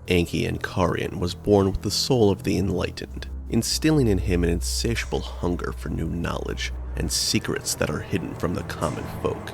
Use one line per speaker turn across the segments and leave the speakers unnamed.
Enki Ankarian was born with the soul of the enlightened, instilling in him an insatiable hunger for new knowledge and secrets that are hidden from the common folk,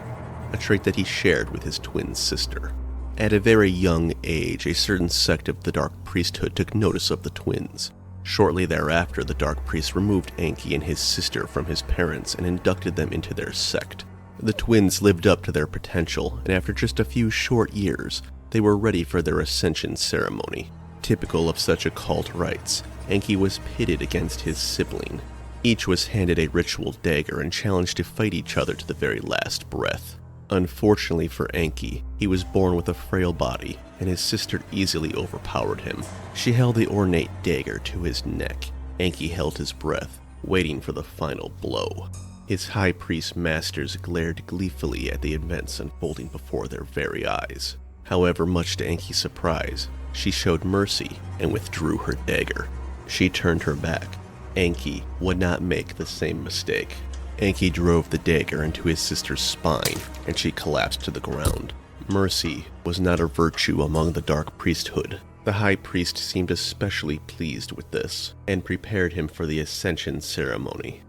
a trait that he shared with his twin sister. At a very young age, a certain sect of the Dark Priesthood took notice of the twins. Shortly thereafter, the Dark Priest removed Enki and his sister from his parents and inducted them into their sect. The twins lived up to their potential, and after just a few short years, they were ready for their ascension ceremony. Typical of such occult rites, Enki was pitted against his sibling. Each was handed a ritual dagger and challenged to fight each other to the very last breath. Unfortunately for Enki, he was born with a frail body, and his sister easily overpowered him. She held the ornate dagger to his neck. Enki held his breath, waiting for the final blow. His high priest masters glared gleefully at the events unfolding before their very eyes. However, much to Enki's surprise, she showed mercy and withdrew her dagger. She turned her back. Enki would not make the same mistake. Enki drove the dagger into his sister's spine, and she collapsed to the ground. Mercy was not a virtue among the Dark Priesthood. The High Priest seemed especially pleased with this, and prepared him for the Ascension ceremony.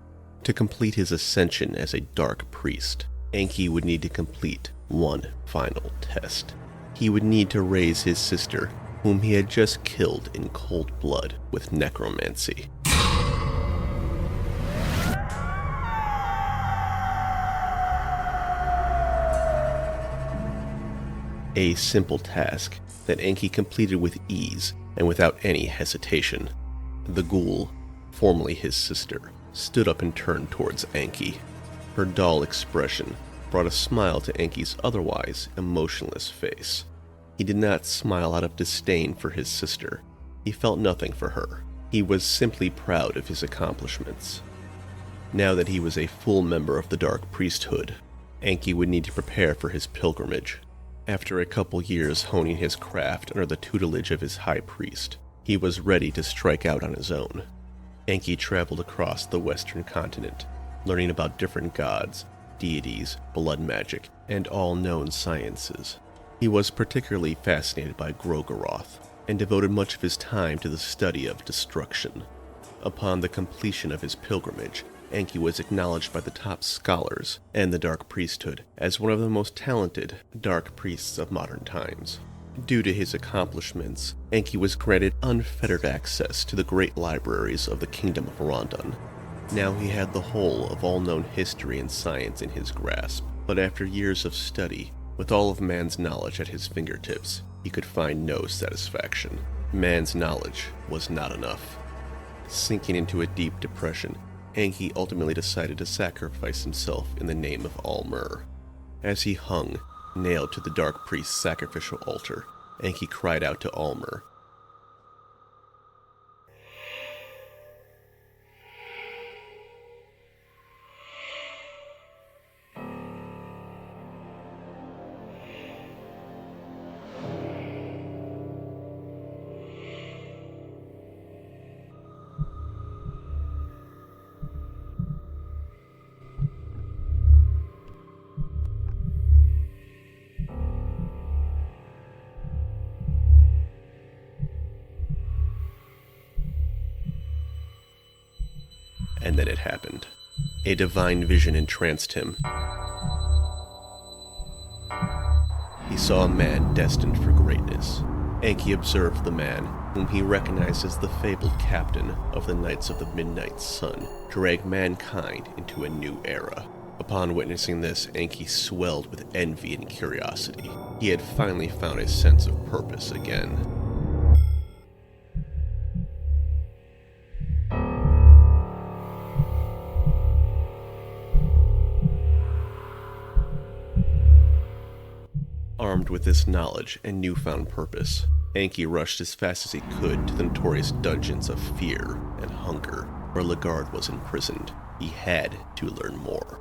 To complete his ascension as a Dark Priest, Enki would need to complete one final test. He would need to raise his sister, whom he had just killed in cold blood with necromancy. A simple task that Enki completed with ease and without any hesitation. The ghoul, formerly his sister, stood up and turned towards Enki. Her dull expression brought a smile to Enki's otherwise emotionless face. He did not smile out of disdain for his sister. He felt nothing for her. He was simply proud of his accomplishments. Now that he was a full member of the Dark Priesthood, Enki would need to prepare for his pilgrimage. After a couple years honing his craft under the tutelage of his high priest, he was ready to strike out on his own. Enki traveled across the western continent, learning about different gods, deities, blood magic, and all known sciences. He was particularly fascinated by Grogaroth, and devoted much of his time to the study of destruction. Upon the completion of his pilgrimage, Enki was acknowledged by the top scholars and the Dark Priesthood as one of the most talented Dark Priests of modern times. Due to his accomplishments, Enki was granted unfettered access to the great libraries of the Kingdom of Rondon. Now he had the whole of all known history and science in his grasp, but after years of study, with all of man's knowledge at his fingertips, he could find no satisfaction. Man's knowledge was not enough. Sinking into a deep depression, Enki ultimately decided to sacrifice himself in the name of Almur. As he hung, nailed to the Dark Priest's sacrificial altar, Enki cried out to Almur, and then it happened. A divine vision entranced him. He saw a man destined for greatness. Enki observed the man, whom he recognized as the fabled captain of the Knights of the Midnight Sun, drag mankind into a new era. Upon witnessing this, Enki swelled with envy and curiosity. He had finally found a sense of purpose again. Armed with this knowledge and newfound purpose, Enki rushed as fast as he could to the notorious dungeons of fear and hunger, where Lagarde was imprisoned. He had to learn more.